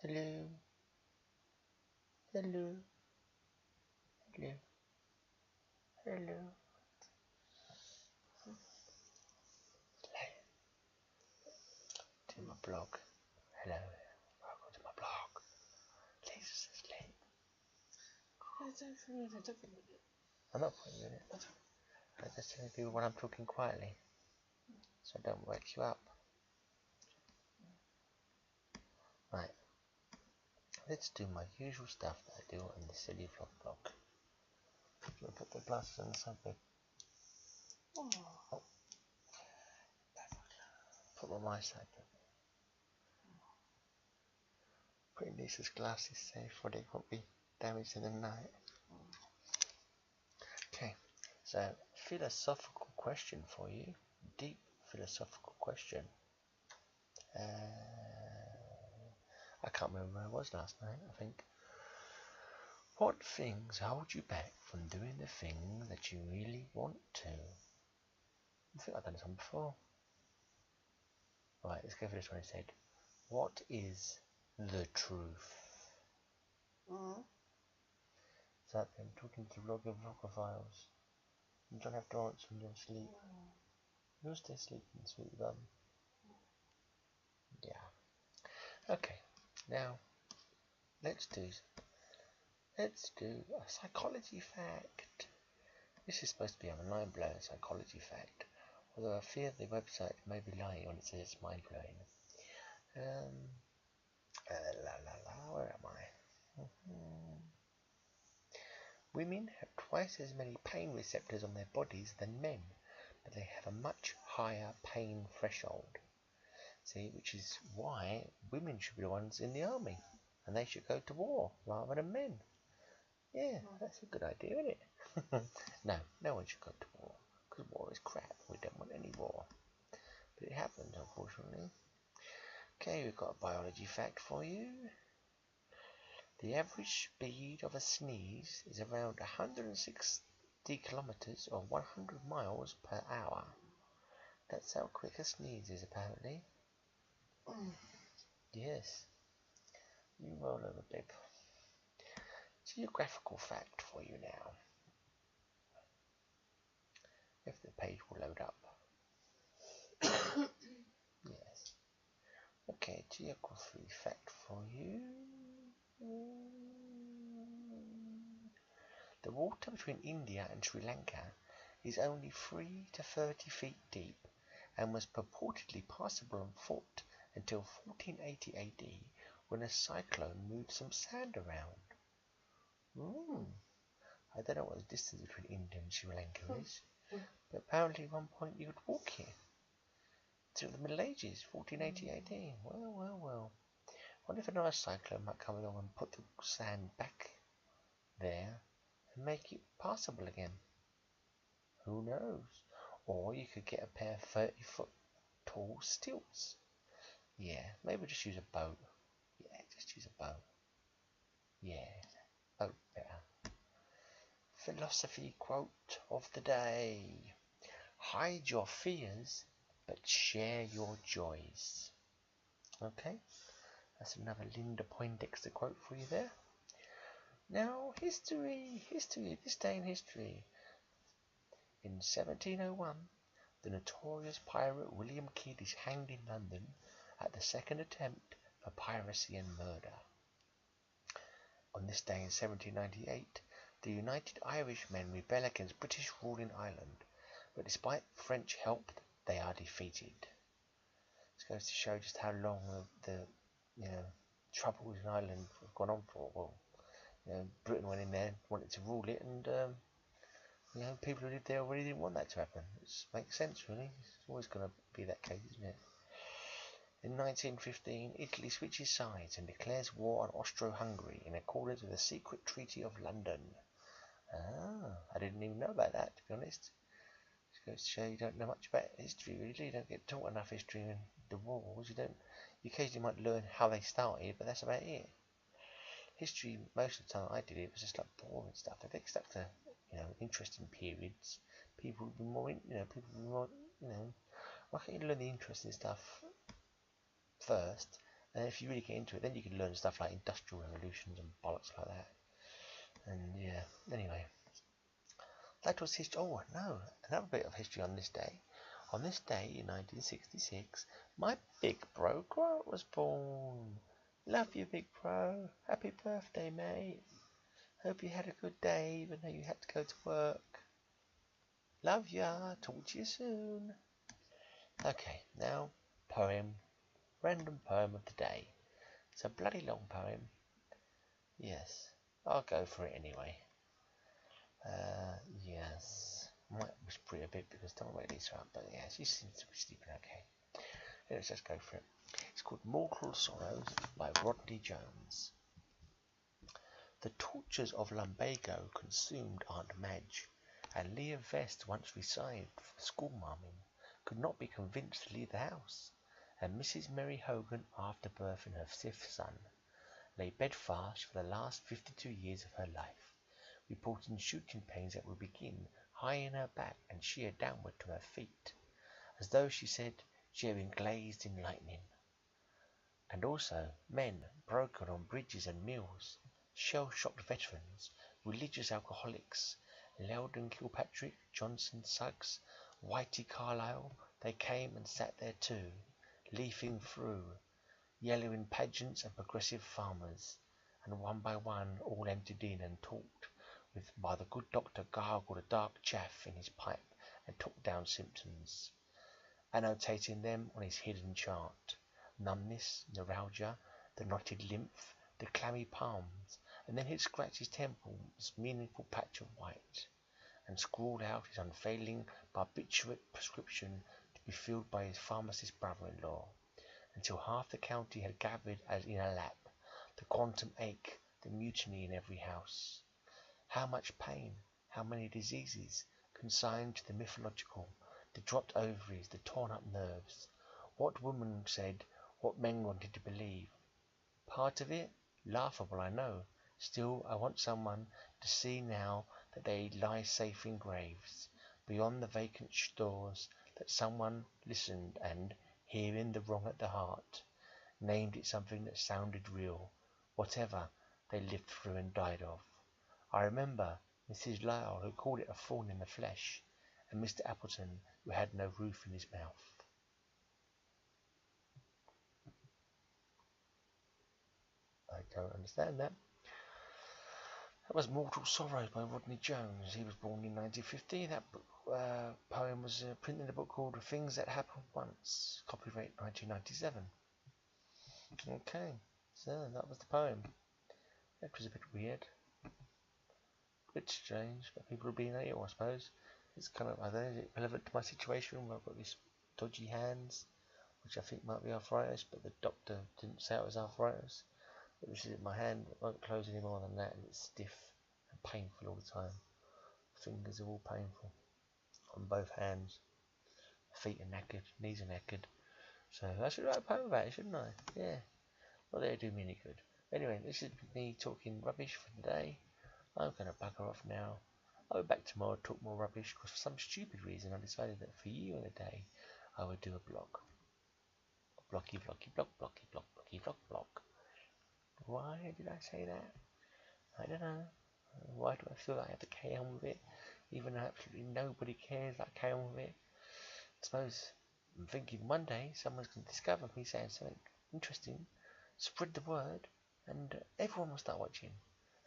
Hello. Hello. Hello. Hello. To my blog. Hello. Welcome to my blog. Lisa's asleep. I'm not putting you in it. I'm just telling people when I'm talking quietly, so I don't wake you up. Right. Let's do my usual stuff that I do on the silly vlog blog. I'll put the glasses on the side bit. Oh. Put them on my side bit. Putting Lisa's glasses safe so they won't be damaged in the night. Okay, so philosophical question for you. Deep philosophical question. I can't remember where I was last night, I think. What things hold you back from doing the things that you really want to? I think I've done this one before. Right, let's go for this one instead. What is the truth? So I'm talking to vlogophiles. You don't have to answer in your sleep. You'll stay sleeping, sweet bum. Yeah. Okay. Now, let's do a psychology fact. This is supposed to be a mind-blowing psychology fact, although I fear the website may be lying when it says it's mind-blowing. Where am I? Women have twice as many pain receptors on their bodies than men, but they have a much higher pain threshold. See, which is why women should be the ones in the army, and they should go to war rather than men. Yeah, that's a good idea, isn't it? No one should go to war, because war is crap. We don't want any war. But it happens, unfortunately. Okay, we've got a biology fact for you. The average speed of a sneeze is around 160 kilometers or 100 miles per hour. That's how quick a sneeze is, apparently. Yes. You roll over, babe. Geographical fact for you now. If the page will load up. Yes. Okay, geography fact for you. The water between India and Sri Lanka is only 3 to 30 feet deep and was purportedly passable on foot until 1480 AD when a cyclone moved some sand around. I don't know what the distance between India and Sri Lanka is, but apparently at one point you could walk here. Till the Middle Ages, 1480 AD. Well. I wonder if another cyclone might come along and put the sand back there and make it passable again. Who knows? Or you could get a pair of 30-foot tall stilts. Yeah, maybe just use a boat. Yeah, just use a boat. Yeah, boat better. Philosophy quote of the day. Hide your fears, but share your joys. Okay, that's another Linda Poindexter quote for you there. Now, history, this day in history. In 1701, the notorious pirate William Kidd is hanged in London at the second attempt for piracy and murder. On this day in 1798, the United Irishmen rebel against British rule in Ireland, but despite French help, they are defeated. This goes to show just how long the troubles in Ireland have gone on for. Well, Britain went in there, wanted to rule it, and people who lived there already didn't want that to happen. It makes sense, really. It's always going to be that case, isn't it? In 1915, Italy switches sides and declares war on Austro-Hungary in accordance with the secret Treaty of London. I didn't even know about that, to be honest. It goes to show you don't know much about history, really. You don't get taught enough history in the wars. You occasionally might learn how they started, but that's about it. History, most of the time I did it, was just like boring stuff. If they stuck to, interesting periods, people would be more, why can't you learn the interesting stuff first And if you really get into it, then you can learn stuff like industrial revolutions and bollocks like that. And yeah, anyway. That was history. Oh, no, another bit of history on this day. On this day in 1966, my big bro Grant was born. Love you, big bro. Happy birthday, mate. Hope you had a good day, even though you had to go to work. Love ya. Talk to you soon. Okay, now, poem. Random poem of the day. It's a bloody long poem. Yes, I'll go for it anyway. Yes. Might whisper it a bit because I don't wake Lisa up, but yeah, she seems to be sleeping okay. Let's just go for it. It's called Mortal Sorrows by Rodney Jones. The tortures of lumbago consumed Aunt Madge, and Leah Vest, once resigned for schoolmarming, could not be convinced to leave the house, and Mrs. Mary Hogan, after birthing her 5th son, lay bedfast for the last 52 years of her life, reporting shooting pains that would begin high in her back and sheer downward to her feet, as though she said she had been glazed in lightning. And also men broken on bridges and mills, shell-shocked veterans, religious alcoholics, Loudon Kilpatrick, Johnson Suggs, Whitey Carlyle, they came and sat there too, leafing through, yellow in pageants and progressive farmers, and one by one all emptied in and talked with by the good doctor gargled a dark chaff in his pipe and took down symptoms, annotating them on his hidden chart: numbness, neuralgia, the knotted lymph, the clammy palms, and then he'd scratch his temple's meaningful patch of white, and scrawled out his unfailing barbiturate prescription to be filled by his pharmacist brother-in-law, until half the county had gathered as in a lap, the quantum ache, the mutiny in every house. How much pain, how many diseases, consigned to the mythological, the dropped ovaries, the torn-up nerves. What women said, what men wanted to believe. Part of it, laughable, I know. Still, I want someone to see now that they lie safe in graves, beyond the vacant stores, that someone listened and, hearing the wrong at the heart, named it something that sounded real, whatever they lived through and died of. I remember Mrs. Lyle, who called it a thorn in the flesh, and Mr. Appleton, who had no roof in his mouth. I don't understand that. That was Mortal Sorrows by Rodney Jones. He was born in 1950. That poem was printed in a book called Things That Happen Once, copyright 1997. Okay, so that was the poem. That was a bit weird. Bit strange, but people are being ill, I suppose. It's kind of, I don't know, is it relevant to my situation where I've got these dodgy hands, which I think might be arthritis, but the doctor didn't say it was arthritis. But this is my hand, it won't close any more than that, and it's stiff and painful all the time. Fingers are all painful on both hands. Feet are knackered, knees are knackered. So I should write a poem about it, shouldn't I? Yeah. Not that it'd do me any good. Anyway, this is me talking rubbish for today. I'm going to bugger off now. I'll be back tomorrow to talk more rubbish because for some stupid reason I decided that for you in a day I would do a blog. Blocky, blocky, block, blocky, block, blocky, block, block. Why did I say that? I don't know. Why do I feel like I have to carry on with it even though absolutely nobody cares that I carry on with it? I suppose I'm thinking one day someone's going to discover me saying something interesting, spread the word, and everyone will start watching.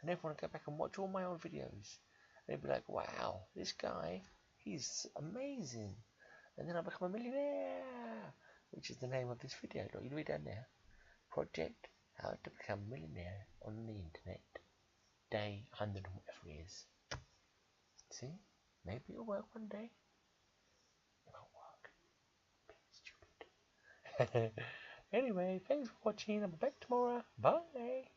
And everyone will go back and watch all my old videos. And they'll be like, wow, this guy, he's amazing. And then I'll become a millionaire, which is the name of this video. Look, you read down there. Project How to Become a Millionaire on the Internet. Day 100 and whatever it is. See? Maybe it'll work one day. It won't work. Being stupid. Anyway, thanks for watching. I'll be back tomorrow. Bye.